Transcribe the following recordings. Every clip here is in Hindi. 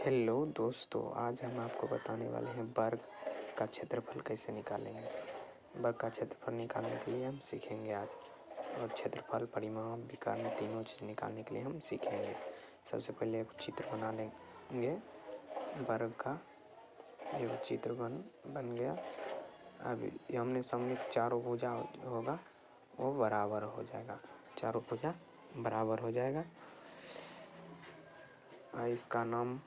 हेलो दोस्तों, आज हम आपको बताने वाले हैं वर्ग का क्षेत्रफल कैसे निकालेंगे। वर्ग का क्षेत्रफल निकालने के लिए हम सीखेंगे आज, और क्षेत्रफल, परिमाप, विकर्ण तीनों चीज़ निकालने के लिए हम सीखेंगे। सबसे पहले एक चित्र बना लेंगे वर्ग का। ये चित्र बन गया। अब हमने सामने चारों भुजा होगा वो बराबर हो जाएगा, चारों भुजा बराबर हो जाएगा। इसका नाम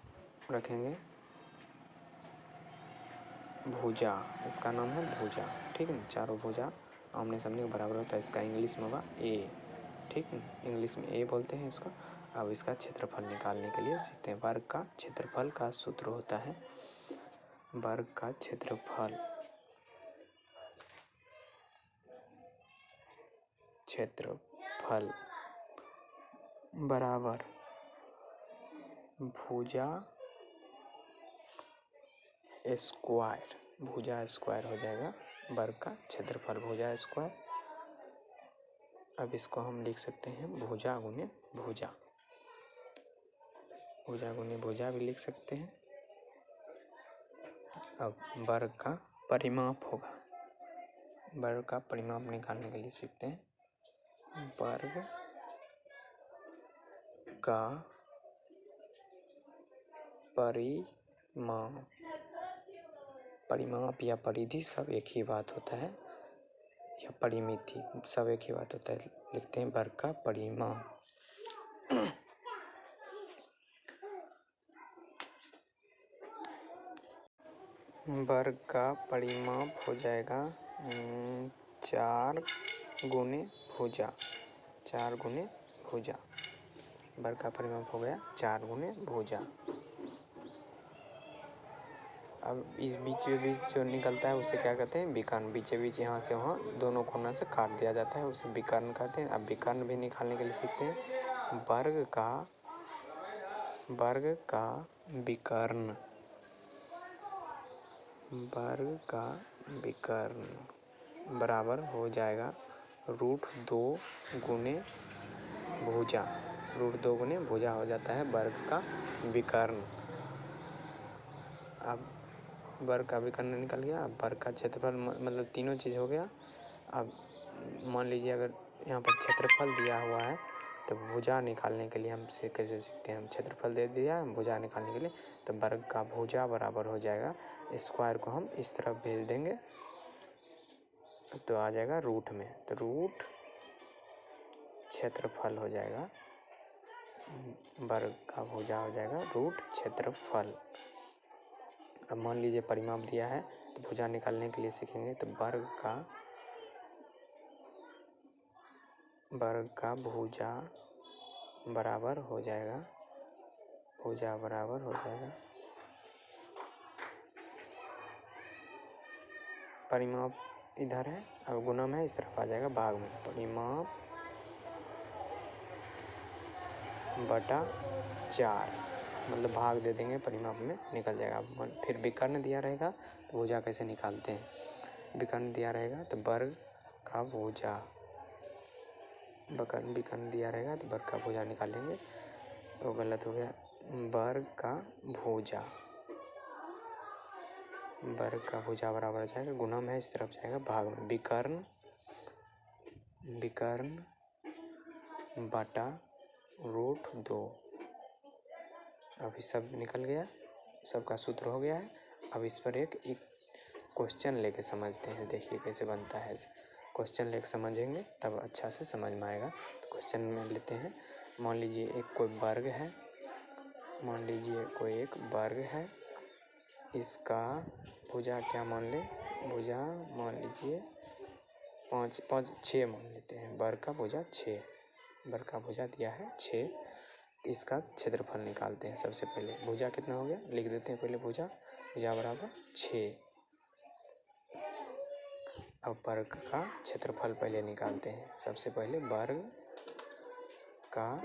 रखेंगे भुजा, इसका नाम है भुजा, ठीक है ना। चारों भुजा आमने सामने बराबर होता है, इसका इंग्लिश में होगा ए, ठीक है, इंग्लिश में ए बोलते हैं इसको। अब इसका क्षेत्रफल निकालने के लिए सीखते हैं। वर्ग का क्षेत्रफल का सूत्र होता है, वर्ग का क्षेत्रफल बराबर भुजा स्क्वायर हो जाएगा। वर्ग का क्षेत्रफल भुजा स्क्वायर। अब इसको हम लिख सकते हैं भुजा गुने भुजा, भुजा गुने भुजा भी लिख सकते हैं। अब वर्ग का परिमाप होगा, वर्ग का परिमाप निकालने के लिए सीखते हैं। वर्ग का परिमाप या परिधि सब एक ही बात होता है, या परिमिति सब एक ही बात होता है। लिखते हैं वर्ग का परिमाप। वर्ग का परिमाप हो जाएगा 4 गुने भुजा, 4 गुने भुजा। वर्ग का परिमाप हो गया 4 गुने भुजा। अब इस बीच जो निकलता है उसे क्या कहते हैं, विकर्ण। बीचे बीच यहाँ से वहाँ दोनों कोना से काट दिया जाता है, उसे विकर्ण कहते हैं। अब विकर्ण भी निकालने के लिए सीखते हैं। वर्ग का विकर्ण बराबर हो जाएगा √2 गुने भुजा। √2 गुने भुजा हो जाता है वर्ग का विकर्ण। अब वर्ग का विकर्ण निकल गया। अब वर्ग का क्षेत्रफल मतलब तीनों चीज़ हो गया। अब मान लीजिए अगर यहाँ पर क्षेत्रफल दिया हुआ है तो भुजा निकालने के लिए हम कैसे सीखते हैं। हम क्षेत्रफल दे दिया, भुजा निकालने के लिए तो वर्ग का भुजा बराबर हो जाएगा, स्क्वायर को हम इस तरफ भेज देंगे तो आ जाएगा रूट में, तो रूट क्षेत्रफल हो जाएगा। वर्ग का भुजा हो जाएगा रूट क्षेत्रफल। अब मान लीजिए परिमाप दिया है तो भुजा निकालने के लिए सीखेंगे। तो वर्ग का भुजा बराबर हो जाएगा, भुजा बराबर हो जाएगा परिमाप इधर है, अब गुणम है इस तरफ आ जाएगा भाग में। परिमाप बटा 4 मतलब भाग दे देंगे, परिमाप में निकल जाएगा। फिर विकर्ण दिया रहेगा तो भुजा कैसे निकालते हैं। विकर्ण दिया रहेगा तो वर्ग का भुजा, विकर्ण दिया रहेगा तो वर्ग का भुजा निकालेंगे, तो गलत हो गया। वर्ग का भुजा बराबर हो जाएगा, गुणम है इस तरफ जाएगा भाग में। विकर्ण बटा √2। अभी सब निकल गया, सबका सूत्र हो गया है। अब इस पर एक क्वेश्चन लेके समझते हैं। देखिए कैसे बनता है। क्वेश्चन लेके समझेंगे तब अच्छा से समझ में आएगा। तो क्वेश्चन में लेते हैं, मान लीजिए कोई वर्ग है, मान लीजिए कोई एक वर्ग है, इसका भुजा क्या मान ले, भुजा मान लीजिए 6 मान लेते हैं। वर्ग का भुजा 6, वर्ग का भुजा दिया है 6। इसका क्षेत्रफल निकालते हैं। सबसे पहले भुजा कितना हो गया लिख देते हैं पहले। भुजा बराबर 6। अब वर्ग का क्षेत्रफल पहले निकालते हैं। सबसे पहले वर्ग का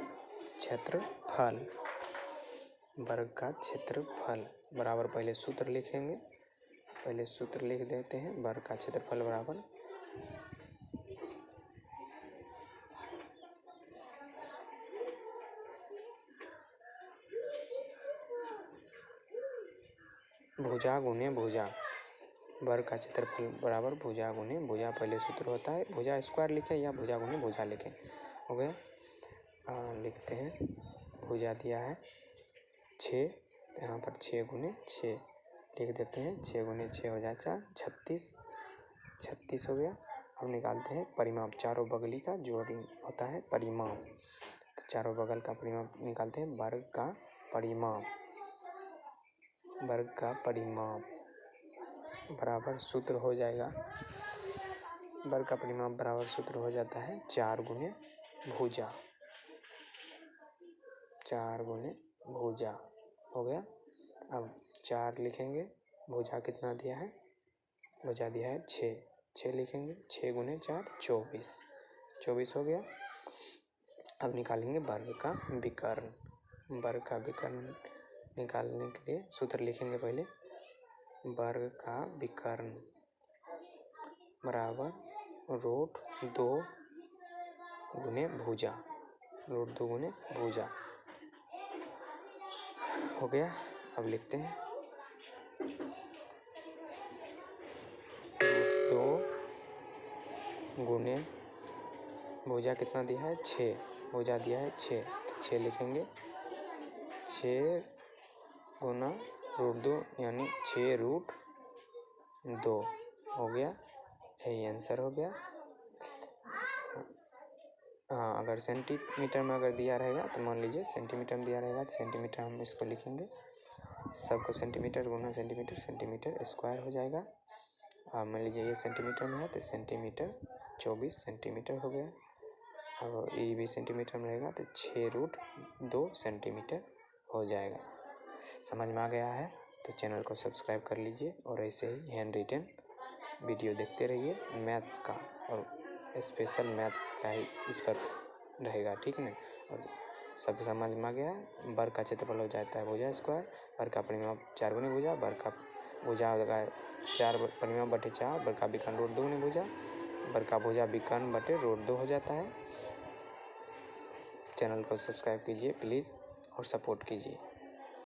क्षेत्रफल बराबर पहले सूत्र लिखेंगे, पहले सूत्र लिख देते हैं। वर्ग का क्षेत्रफल बराबर भुजा गुने भुजा, वर्ग का क्षेत्रफल बराबर भुजा गुने भुजा, पहले सूत्र होता है भुजा स्क्वायर लिखें या भुजा गुने भुजा लिखें। हो गया। लिखते हैं भुजा दिया है 6, यहाँ पर 6 गुने 6 लिख देते हैं। 6 गुने 6 हो जाता है 36, 36 हो गया। अब निकालते हैं परिमाप, चारों बगली का जोड़ होता है परिमाप। तो चारों बगल का परिमाप निकालते हैं। वर्ग का परिमाप, वर्ग का परिमाप बराबर सूत्र हो जाएगा, वर्ग का परिमाप बराबर सूत्र हो जाता है 4 गुने भुजा, 4 गुने भुजा। हो गया। अब 4 लिखेंगे, भुजा कितना दिया है, भुजा दिया है 6, 6 लिखेंगे। 6 गुने 4 24, 24 हो गया। अब निकालेंगे वर्ग का विकर्ण, वर्ग का विकर्ण निकालने के लिए सूत्र लिखेंगे पहले। वर्ग का विकर्ण बराबर रूट 2 गुने भुजा, रूट 2 गुने भुजा। हो गया। अब लिखते हैं रूट 2 गुने भुजा कितना दिया है 6, भुजा दिया है 6, 6 लिखेंगे। 6 गुना रूट 2 यानी 6 रूट 2 हो गया। यही आंसर हो गया। हाँ, अगर सेंटीमीटर में अगर दिया रहेगा तो मान लीजिए सेंटीमीटर में दिया रहेगा तो सेंटीमीटर हम इसको लिखेंगे, सबको सेंटीमीटर गुना सेंटीमीटर, सेंटीमीटर स्क्वायर हो जाएगा। मान लीजिए ये सेंटीमीटर में है तो सेंटीमीटर 24 सेंटीमीटर हो गया। अब ये भी सेंटीमीटर में रहेगा तो 6 रूट 2 सेंटीमीटर हो जाएगा। समझ में आ गया है तो चैनल को सब्सक्राइब कर लीजिए और ऐसे ही हैंड रिटन वीडियो देखते रहिए। मैथ्स का और स्पेशल मैथ्स का ही इस पर रहेगा, ठीक है ना। और सब समझ में आ गया है। वर्ग का क्षेत्रफल हो जाता है भुजा स्क्वायर, वर्ग का परिमाप 4 गुने भुजा, वर्ग का भुजा होगा 4 परिमाप बटे 4, वर्ग का विकर्ण रूट 2 गुने भुजा, वर्ग का भुजा विकर्ण बटे रूट 2 हो जाता है। चैनल को सब्सक्राइब कीजिए प्लीज़ और सपोर्ट कीजिए।